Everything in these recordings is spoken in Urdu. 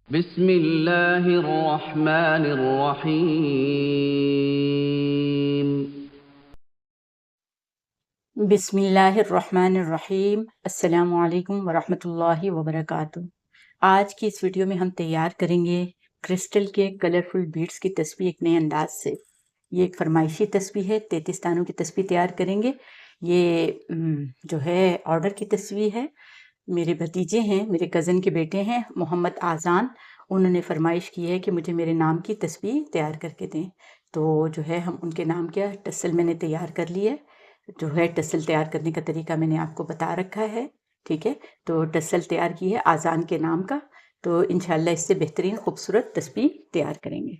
بسم الله الرحمن الرحيم. بسم اللہ الرحمن الرحیم۔ السلام علیکم ورحمۃ اللہ وبرکاتہ۔ آج کی اس ویڈیو میں ہم تیار کریں گے کرسٹل کے کلرفل بیڈز کی تسبیح ایک نئے انداز سے۔ یہ ایک فرمائشی تسبیح ہے، 33 دانوں کی تسبیح تیار کریں گے۔ یہ جو ہے آرڈر کی تسبیح ہے۔ میرے بھتیجے ہیں، میرے کزن کے بیٹے ہیں محمد آذان، انہوں نے فرمائش کی ہے کہ مجھے میرے نام کی تسبیح تیار کر کے دیں، تو جو ہے ہم ان کے نام کیا ٹسل میں نے تیار کر لی ہے۔ جو ہے ٹسل تیار کرنے کا طریقہ میں نے آپ کو بتا رکھا ہے، ٹھیک ہے۔ تو ٹسل تیار کی ہے آذان کے نام کا، تو انشاءاللہ اس سے بہترین خوبصورت تسبیح تیار کریں گے۔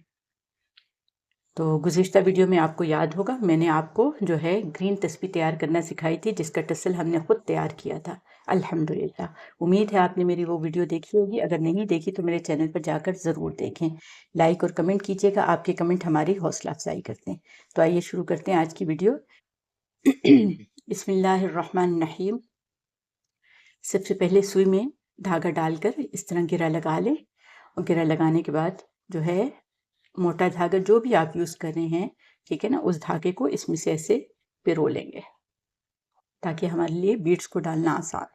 تو گزشتہ ویڈیو میں آپ کو یاد ہوگا میں نے آپ کو جو ہے گرین تسبیح تیار کرنا سکھائی تھی، جس کا ٹسل ہم نے خود تیار کیا تھا الحمدللہ۔ امید ہے آپ نے میری وہ ویڈیو دیکھی ہوگی، اگر نہیں دیکھی تو میرے چینل پر جا کر ضرور دیکھیں، لائک اور کمنٹ کیجیے گا، آپ کے کمنٹ ہماری حوصلہ افزائی کرتے ہیں۔ تو آئیے شروع کرتے ہیں آج کی ویڈیو۔ بسم اللہ الرحمن الرحیم۔ سب سے پہلے سوئی میں دھاگا ڈال کر اس طرح گرہ لگا لیں، اور گرہ لگانے کے بعد جو ہے موٹا دھاگا جو بھی آپ یوز کر رہے ہیں، ٹھیک ہے نا، اس دھاگے کو اس میں سے ایسے پرو لیں گے تاکہ ہمارے لیے بیڈز کو ڈالنا آسان ہو۔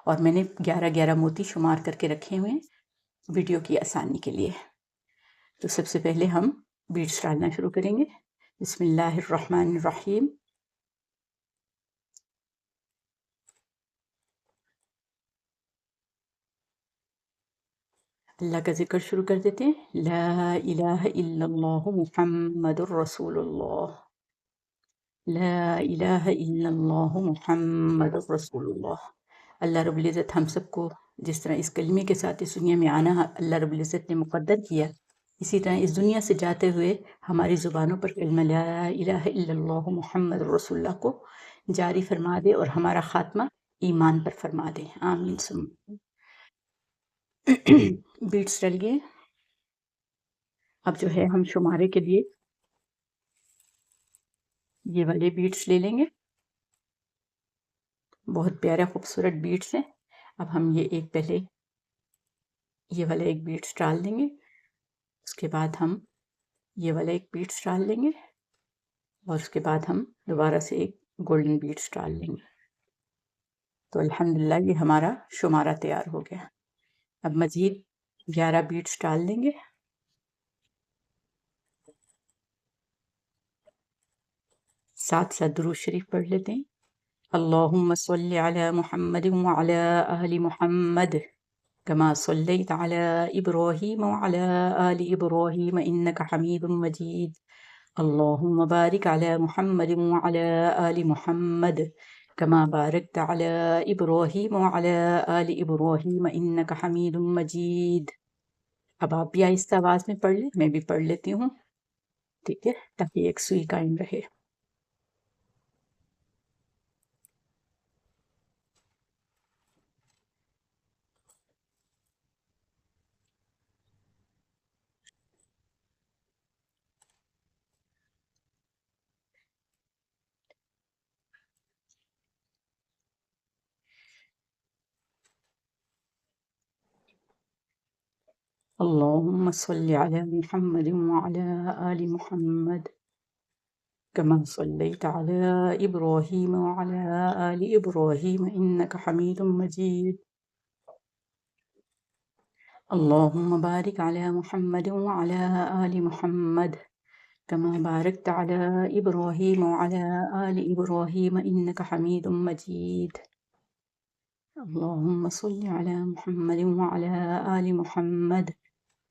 اور میں نے 11 موتی شمار کر کے رکھے ہوئے ہیں ویڈیو کی آسانی کے لیے۔ تو سب سے پہلے ہم بیڈز ڈالنا شروع کریں گے۔ بسم اللہ الرحمن الرحیم۔ اللہ کا ذکر شروع کر دیتے ہیں۔ لا الہ الا اللہ محمد الرسول اللہ، لا الہ الا اللہ محمد الرسول اللہ۔ اللہ رب العزت ہم سب کو جس طرح اس کلمے کے ساتھ اس دنیا میں آنا اللہ رب العزت نے مقدر کیا، اسی طرح اس دنیا سے جاتے ہوئے ہماری زبانوں پر کلمہ لا الہ الا اللہ محمد الرسول اللہ کو جاری فرما دے، اور ہمارا خاتمہ ایمان پر فرما دے، آمین ثم۔ بیٹس ڈل گئے۔ اب جو ہے ہم شمارے کے لیے یہ والے بیٹس لے لیں گے، بہت پیارا خوبصورت بیٹس ہیں۔ اب ہم یہ ایک پہلے یہ والا ایک بیٹس ڈال دیں گے، اس کے بعد ہم یہ والا ایک بیٹس ڈال دیں گے، اور اس کے بعد ہم دوبارہ سے ایک گولڈن بیٹس ڈال دیں گے۔ تو الحمدللہ یہ ہمارا شمارہ تیار ہو گیا۔ اب مزید 11 بیٹس ڈال دیں گے۔ ساتھ ساتھ درود شریف پڑھ لیتے ہیں۔ اللہم صلی علی محمد وعلی آل محمد كما صليت على إبراهيم وعلى آل إبراهيم إنك حميد مجيد اللهم بارك على محمد وعلى آل محمد كما باركت على إبراهيم وعلى آل إبراهيم إنك حميد مجيد۔ اب آپ بھی آہستہ آواز میں پڑھ لیں، میں بھی پڑھ لیتی ہوں، ٹھیک ہے، تاکہ ایک سوئی قائم رہے۔ اللهم صل على محمد وعلى آل محمد كما صليت على إبراهيم وعلى آل إبراهيم إنك حميد مجيد اللهم بارك على محمد وعلى آل محمد كما باركت على إبراهيم وعلى آل إبراهيم إنك حميد مجيد اللهم صل على محمد وعلى آل محمد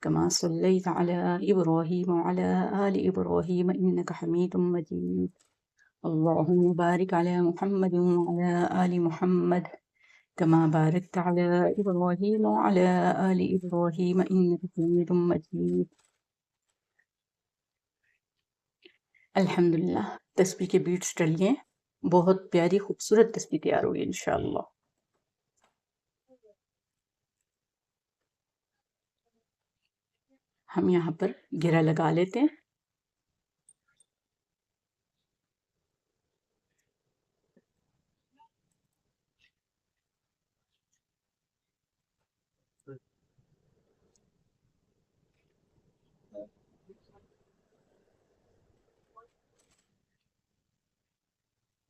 كما صليت على إبراهيم وعلى آل إبراهيم إنك حميد مجيد اللهم بارك على محمد وعلى آل محمد كما باركت على إبراهيم وعلى آل إبراهيم إنك حميد مجيد۔ الحمدللہ تسبیح کے بیٹس ڈل گئے، بہت پیاری خوبصورت تسبیح تیار ہوگی انشاءاللہ۔ ہم یہاں پر گرہ لگا لیتے ہیں۔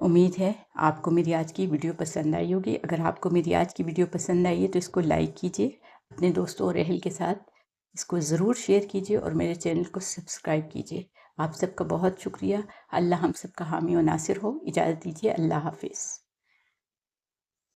امید ہے آپ کو میری آج کی ویڈیو پسند آئی ہوگی۔ اگر آپ کو میری آج کی ویڈیو پسند آئی ہے تو اس کو لائک کیجیے، اپنے دوستوں اور اہل کے ساتھ اس کو ضرور شیئر کیجیے اور میرے چینل کو سبسکرائب کیجیے۔ آپ سب کا بہت شکریہ۔ اللہ ہم سب کا حامی و ناصر ہو۔ اجازت دیجیے، اللہ حافظ۔